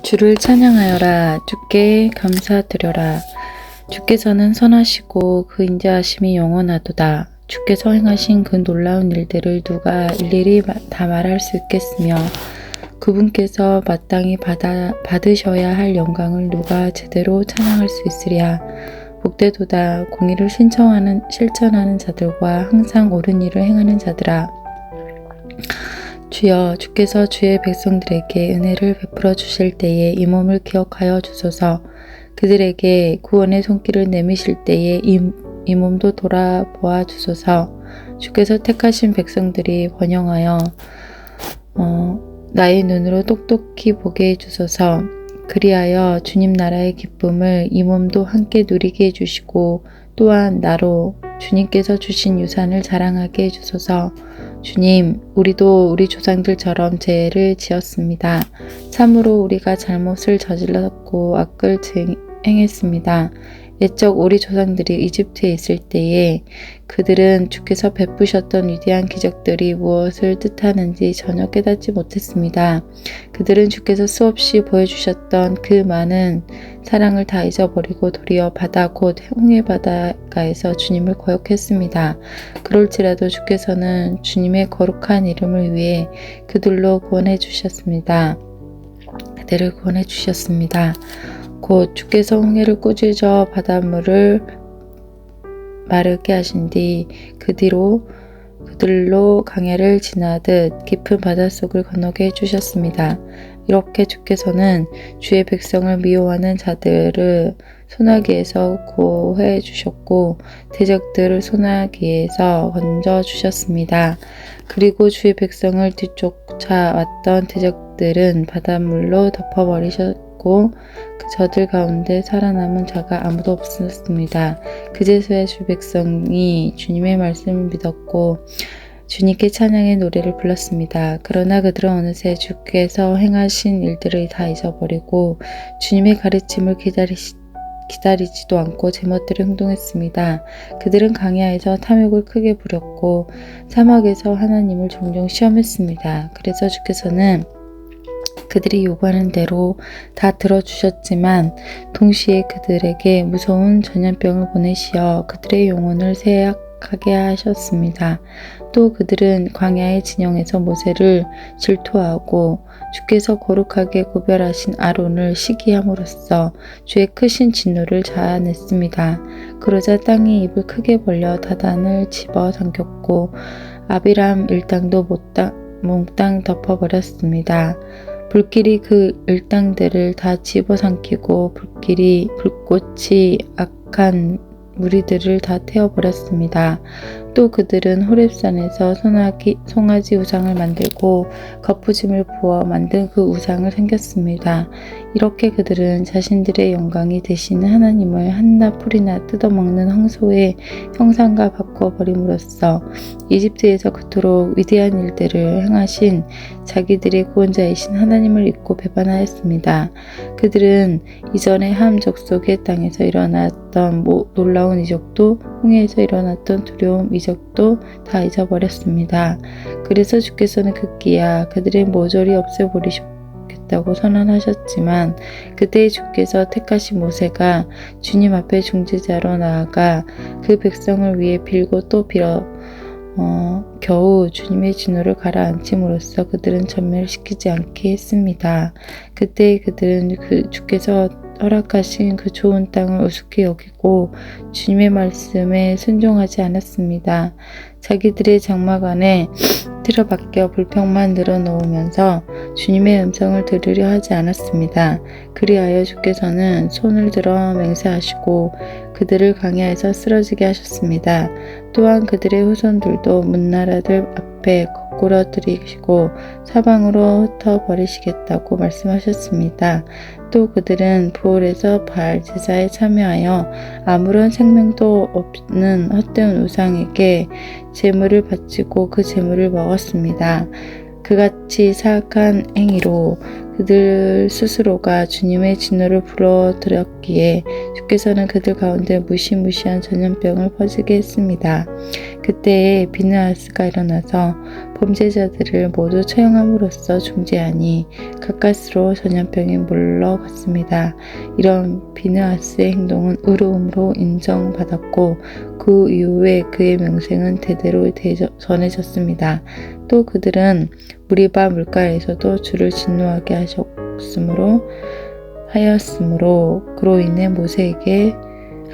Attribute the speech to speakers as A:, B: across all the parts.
A: 주를 찬양하여라. 주께 감사드려라. 주께서는 선하시고 그 인자하심이 영원하도다. 주께서 행하신 그 놀라운 일들을 누가 일일이 다 말할 수 있겠으며 그분께서 마땅히 받으셔야 할 영광을 누가 제대로 찬양할 수 있으랴. 복되도다. 공의를 실천하는 자들과 항상 옳은 일을 행하는 자들아. 주여, 주께서 주의 백성들에게 은혜를 베풀어 주실 때에 이 몸을 기억하여 주소서. 그들에게 구원의 손길을 내미실 때에 이 몸도 돌아보아 주소서. 주께서 택하신 백성들이 번영하여 나의 눈으로 똑똑히 보게 해주소서. 그리하여 주님 나라의 기쁨을 이 몸도 함께 누리게 해주시고 또한 나로 주님께서 주신 유산을 자랑하게 해주소서. 주님, 우리도 우리 조상들처럼 죄를 지었습니다. 참으로 우리가 잘못을 저질렀고 악을 행했습니다. 옛적 우리 조상들이 이집트에 있을 때에 그들은 주께서 베푸셨던 위대한 기적들이 무엇을 뜻하는지 전혀 깨닫지 못했습니다. 그들은 주께서 수없이 보여주셨던 그 많은 사랑을 다 잊어버리고 도리어 바다 곧 홍해 바다가에서 주님을 거역했습니다. 그럴지라도 주께서는 주님의 거룩한 이름을 위해 그들을 구원해 주셨습니다. 곧 주께서 홍해를 꾸짖어 바닷물을 마르게 하신 뒤 그 뒤로 그들로 강야를 지나듯 깊은 바닷속을 건너게 해주셨습니다. 이렇게 주께서는 주의 백성을 미워하는 자들을 소나기에서 구해 주셨고 대적들을 소나기에서 건져 주셨습니다. 그리고 주의 백성을 뒤쫓아왔던 대적들은 바닷물로 덮어버리셨고 그 저들 가운데 살아남은 자가 아무도 없었습니다. 그제서야 주 백성이 주님의 말씀을 믿었고 주님께 찬양의 노래를 불렀습니다. 그러나 그들은 어느새 주께서 행하신 일들을 다 잊어버리고 주님의 가르침을 기다리지도 않고 제멋대로 행동했습니다. 그들은 강야에서 탐욕을 크게 부렸고 사막에서 하나님을 종종 시험했습니다. 그래서 주께서는 그들이 요구하는 대로 다 들어주셨지만 동시에 그들에게 무서운 전염병을 보내시어 그들의 영혼을 쇠약하게 하셨습니다. 또 그들은 광야의 진영에서 모세를 질투하고 주께서 거룩하게 구별하신 아론을 시기함으로써 주의 크신 진노를 자아냈습니다. 그러자 땅이 입을 크게 벌려 다단을 집어 삼켰고 아비람 일당도 몽땅 덮어버렸습니다. 불길이 그 일당들을 다 집어삼키고 불꽃이 악한 무리들을 다 태워버렸습니다. 또 그들은 호렙산에서 송아지 우상을 만들고 거푸짐을 부어 만든 그 우상을 섬겼습니다. 이렇게 그들은 자신들의 영광이 되시는 하나님을 한낱 풀이나 뜯어먹는 황소의 형상과 바꿔버림으로써 이집트에서 그토록 위대한 일들을 행하신 자기들의 구원자이신 하나님을 잊고 배반하였습니다. 그들은 이전에 함 족속의 땅에서 일어났던 놀라운 이적도 홍해에서 일어났던 두려운 이적도 다 잊어버렸습니다. 그래서 주께서는 급기야 그들의 모조리 없애버리셨다고 선언하셨지만 그때 주께서 택하신 모세가 주님 앞에 중재자로 나아가 그 백성을 위해 빌고 또 빌어 겨우 주님의 진노를 가라앉힘으로써 그들은 전멸시키지 않게 했습니다. 그때 그들은 주께서 허락하신 그 좋은 땅을 우습게 여기고 주님의 말씀에 순종하지 않았습니다. 자기들의 장막 안에 틀어박혀 불평만 늘어놓으면서 주님의 음성을 들으려 하지 않았습니다. 그리하여 주께서는 손을 들어 맹세하시고 그들을 강야에서 쓰러지게 하셨습니다. 또한 그들의 후손들도 문나라들 앞에 거꾸러뜨리시고 사방으로 흩어버리시겠다고 말씀하셨습니다. 또 그들은 부올에서 바알 제사에 참여하여 아무런 생명도 없는 헛된 우상에게 제물을 바치고 그 제물을 먹었습니다. 그같이 사악한 행위로 그들 스스로가 주님의 진노를 불어들였기에 주께서는 그들 가운데 무시무시한 전염병을 퍼지게 했습니다. 그때에 비느하스가 일어나서 범죄자들을 모두 처형함으로써 중재하니 가까스로 전염병이 물러갔습니다. 이런 비느하스의 행동은 의로움으로 인정받았고 그 이후에 그의 명声은 대대로 전해졌습니다. 또 그들은 무리바 물가에서도 주를 진노하게 하였으므로 그로 인해 모세에게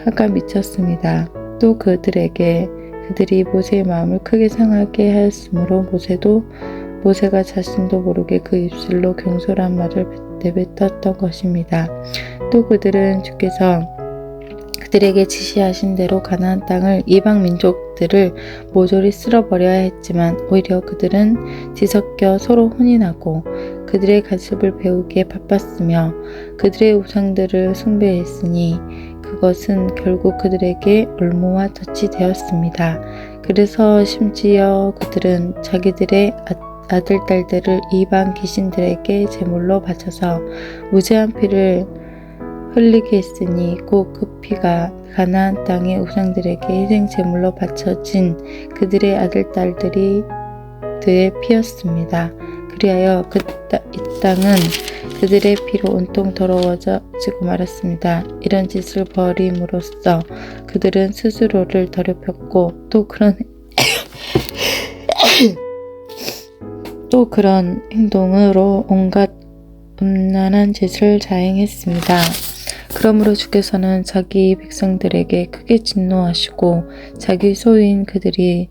A: 화가 미쳤습니다. 또 그들이 모세의 마음을 크게 상하게 하였으므로 모세가 자신도 모르게 그 입술로 경솔한 말을 내뱉었던 것입니다. 또 그들은 주께서 그들에게 지시하신 대로 가나안 땅을 이방 민족들을 모조리 쓸어버려야 했지만 오히려 그들은 뒤섞여 서로 혼인하고 그들의 가십을 배우기에 바빴으며 그들의 우상들을 숭배했으니 그것은 결국 그들에게 올무와 덫이 되었습니다. 그래서 심지어 그들은 자기들의 아들, 딸들을 이방 귀신들에게 제물로 바쳐서 무죄한 피를 흘리게 했으니 곧 그 피가 가나안 땅의 우상들에게 희생 제물로 바쳐진 그들의 아들, 딸들이 그의 피였습니다. 그리하여 이 땅은 그들의 피로 온통 더러워지고 말았습니다. 이런 짓을 벌임으로써 그들은 스스로를 더럽혔고 또 그런 행동으로 온갖 음란한 짓을 자행했습니다. 그러므로 주께서는 자기 백성들에게 크게 진노하시고 자기 소유인 그들을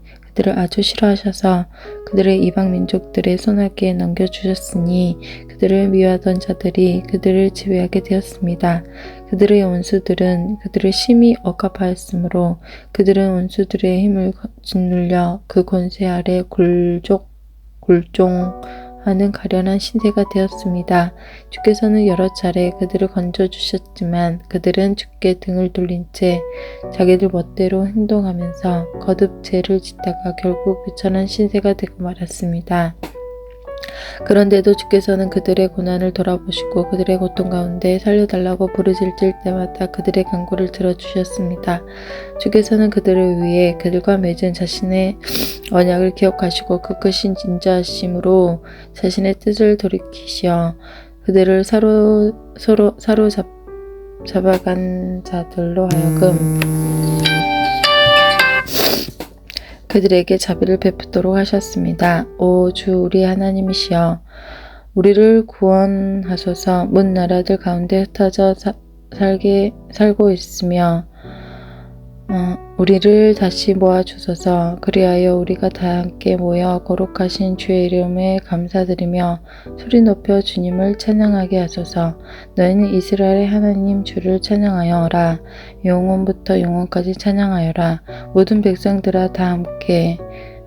A: 아주 싫어하셔서 그들의 이방 민족들의 손아귀에 넘겨주셨으니 그들을 미워하던 자들이 그들을 지배하게 되었습니다. 그들의 원수들은 그들을 심히 억압하였으므로 그들은 원수들의 힘을 짓눌려 그 권세 아래 굴종하는 가련한 신세가 되었습니다. 주께서는 여러 차례 그들을 건져주셨지만 그들은 주께 등을 돌린 채 자기들 멋대로 행동하면서 거듭 죄를 짓다가 결국 비천한 신세가 되고 말았습니다. 그런데도 주께서는 그들의 고난을 돌아보시고 그들의 고통 가운데 살려달라고 부르짖을 때마다 그들의 간구를 들어주셨습니다. 주께서는 그들을 위해 그들과 맺은 자신의 언약을 기억하시고 그 크신 인자하심으로 자신의 뜻을 돌이키시어 그들을 사로잡아간 자들로 하여금 그들에게 자비를 베푸도록 하셨습니다. 오 주 우리 하나님이시여 우리를 구원하소서. 문 나라들 가운데 흩어져 살고 있으며 우리를 다시 모아주소서. 그리하여 우리가 다 함께 모여 거룩하신 주의 이름에 감사드리며 소리 높여 주님을 찬양하게 하소서. 너희는 이스라엘의 하나님 주를 찬양하여라. 영원부터 영원까지 찬양하여라. 모든 백성들아 다 함께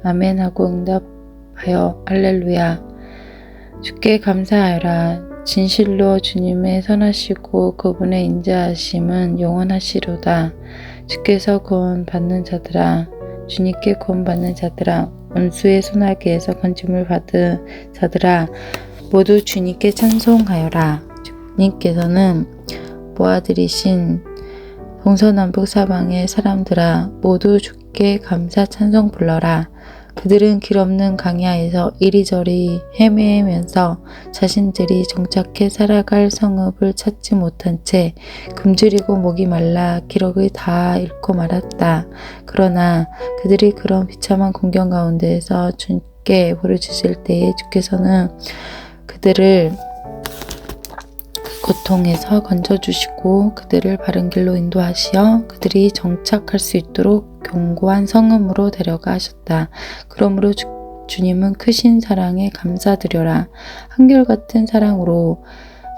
A: 아멘 하고 응답하여 할렐루야. 주께 감사하여라. 진실로 주님의 선하시고 그분의 인자하심은 영원하시로다. 주께서 구원받는 자들아, 주님께 구원받는 자들아, 원수의 손아귀에서 건짐을 받은 자들아, 모두 주님께 찬송하여라. 주님께서는 모아들이신 동서남북 사방의 사람들아, 모두 주께 감사 찬송 불러라. 그들은 길 없는 강야에서 이리저리 헤매면서 자신들이 정착해 살아갈 성읍을 찾지 못한 채 굶주리고 목이 말라 기력을 다 잃고 말았다. 그러나 그들이 그런 비참한 공경 가운데에서 주께 부르짖을 때에 주께서는 그들을 고통에서 건져주시고 그들을 바른 길로 인도하시어 그들이 정착할 수 있도록 견고한 성읍으로 데려가 하셨다. 그러므로 주님은 크신 사랑에 감사드려라. 한결같은 사랑으로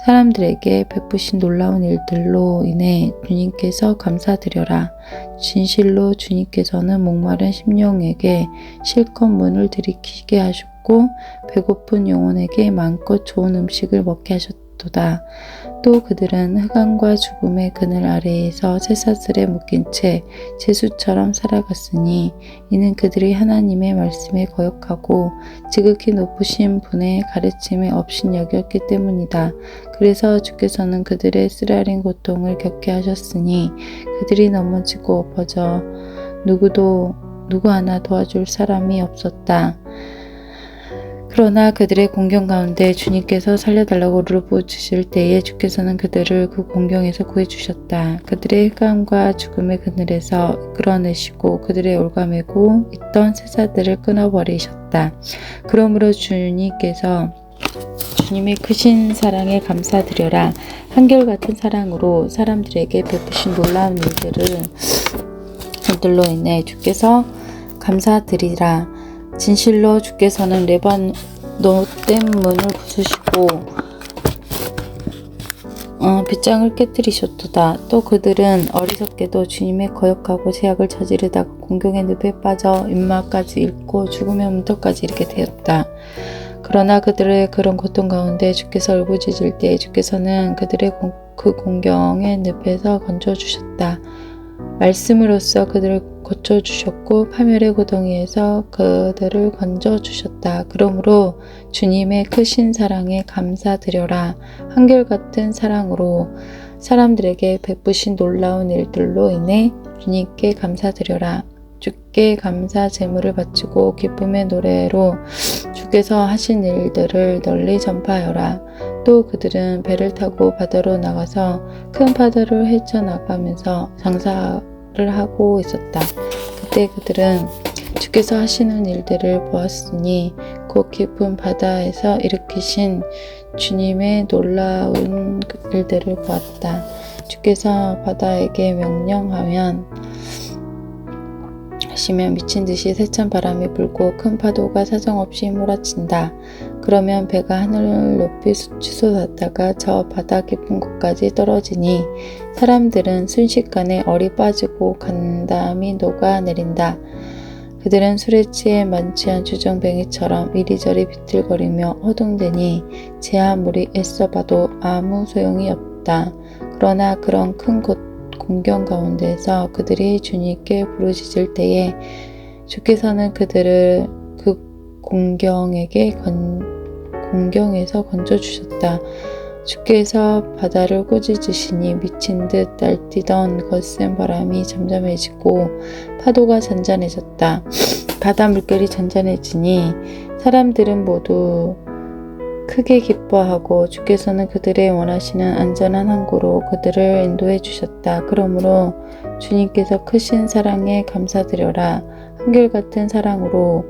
A: 사람들에게 베푸신 놀라운 일들로 인해 주님께서 감사드려라. 진실로 주님께서는 목마른 심령에게 실컷 문을 들이키게 하셨고 배고픈 영혼에게 마음껏 좋은 음식을 먹게 하셨다. 되었도다. 또 그들은 흑암과 죽음의 그늘 아래에서 쇠사슬에 묶인 채 제수처럼 살아갔으니 이는 그들이 하나님의 말씀에 거역하고 지극히 높으신 분의 가르침에 업신여겼기 때문이다. 그래서 주께서는 그들의 쓰라린 고통을 겪게 하셨으니 그들이 넘어지고 엎어져 누구 하나 도와줄 사람이 없었다. 그러나 그들의 공경 가운데 주님께서 살려달라고 울부짖을 때에 주께서는 그들을 그 공경에서 구해주셨다. 그들의 흑암과 죽음의 그늘에서 끌어내시고 그들의 올가매고 있던 쇠사들을 끊어버리셨다. 그러므로 주님께서 주님의 크신 사랑에 감사드려라. 한결같은 사랑으로 사람들에게 베푸신 놀라운 일들로 인해 주께서 감사드리라. 진실로 주께서는 레바논 댐문을 부수시고 빗장을 깨뜨리셨도다. 또 그들은 어리석게도 주님의 거역하고 제약을 저지르다가 공경의 늪에 빠져 입마까지 잃고 죽음의 문턱까지 이르게 되었다. 그러나 그들의 그런 고통 가운데 주께서 울부짖을 때 주께서는 그들의 그 공경의 늪에서 건져주셨다. 말씀으로써 그들을 고쳐주셨고 파멸의 구덩이에서 그들을 건져주셨다. 그러므로 주님의 크신 사랑에 감사드려라. 한결같은 사랑으로 사람들에게 베푸신 놀라운 일들로 인해 주님께 감사드려라. 주께 감사 제물을 바치고 기쁨의 노래로 주께서 하신 일들을 널리 전파하여라. 또 그들은 배를 타고 바다로 나가서 큰 파도를 헤쳐나가면서 장사를 하고 있었다. 그때 그들은 주께서 하시는 일들을 보았으니 곧 깊은 바다에서 일으키신 주님의 놀라운 일들을 보았다. 주께서 바다에게 명령하면 하시면 미친 듯이 세찬 바람이 불고 큰 파도가 사정없이 몰아친다. 그러면 배가 하늘 높이 치솟았다가 저 바다 깊은 곳까지 떨어지니 사람들은 순식간에 얼이 빠지고 간담이 녹아내린다. 그들은 술에 취해 만취한 주정뱅이처럼 이리저리 비틀거리며 허둥대니 제아무리 애써봐도 아무 소용이 없다. 그러나 그런 큰 공경 가운데서 그들이 주님께 부르짖을 때에 주께서는 그들을 그 공경에서 건져주셨다. 주께서 바다를 꾸짖으시니 미친 듯 날뛰던 거센 바람이 잠잠해지고 파도가 잔잔해졌다. 바다 물결이 잔잔해지니 사람들은 모두 크게 기뻐하고 주께서는 그들의 원하시는 안전한 항구로 그들을 인도해 주셨다. 그러므로 주님께서 크신 사랑에 감사드려라. 한결같은 사랑으로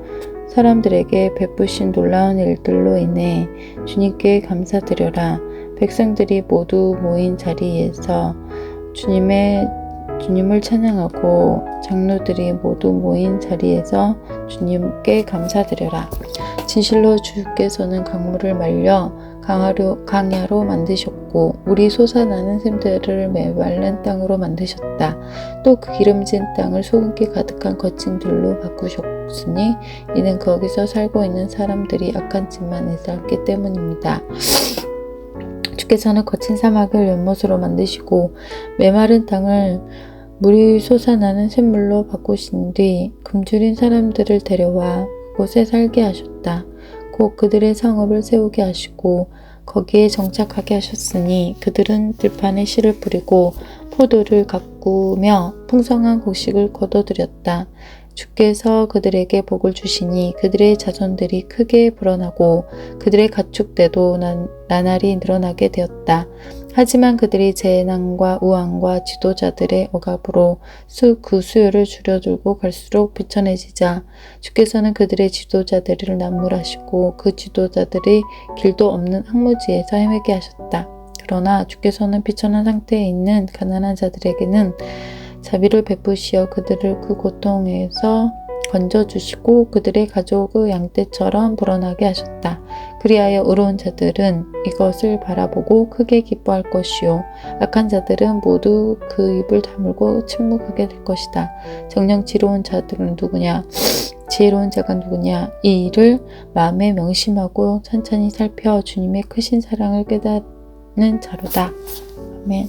A: 사람들에게 베푸신 놀라운 일들로 인해 주님께 감사드려라. 백성들이 모두 모인 자리에서 주님을 찬양하고 장로들이 모두 모인 자리에서 주님께 감사드려라. 진실로 주께서는 강물을 말려 강야로 만드셨고 물이 솟아나는 샘들을 메마른 땅으로 만드셨다. 또 그 기름진 땅을 소금기 가득한 거친 들로 바꾸셨으니 이는 거기서 살고 있는 사람들이 악한 짓만 살기 때문입니다. 주께서는 거친 사막을 연못으로 만드시고 메마른 땅을 물이 솟아나는 샘물로 바꾸신 뒤 굶주린 사람들을 데려와 그곳에 살게 하셨다. 곧 그들의 성읍을 세우게 하시고 거기에 정착하게 하셨으니 그들은 들판에 씨를 뿌리고 포도를 가꾸며 풍성한 곡식을 거둬들였다. 주께서 그들에게 복을 주시니 그들의 자손들이 크게 불어나고 그들의 가축대도 나날이 늘어나게 되었다. 하지만 그들이 재난과 우환과 지도자들의 억압으로 그 수요를 줄여들고 갈수록 비천해지자 주께서는 그들의 지도자들을 난물하시고 그 지도자들이 길도 없는 황무지에서 헤매게 하셨다. 그러나 주께서는 비천한 상태에 있는 가난한 자들에게는 자비를 베푸시어 그들을 그 고통에서 건져주시고 그들의 가족의 양떼처럼 불어나게 하셨다. 그리하여 의로운 자들은 이것을 바라보고 크게 기뻐할 것이요 악한 자들은 모두 그 입을 다물고 침묵하게 될 것이다. 정녕 지혜로운 자들은 누구냐? 지혜로운 자가 누구냐? 이 일을 마음에 명심하고 천천히 살펴 주님의 크신 사랑을 자로다. 아멘.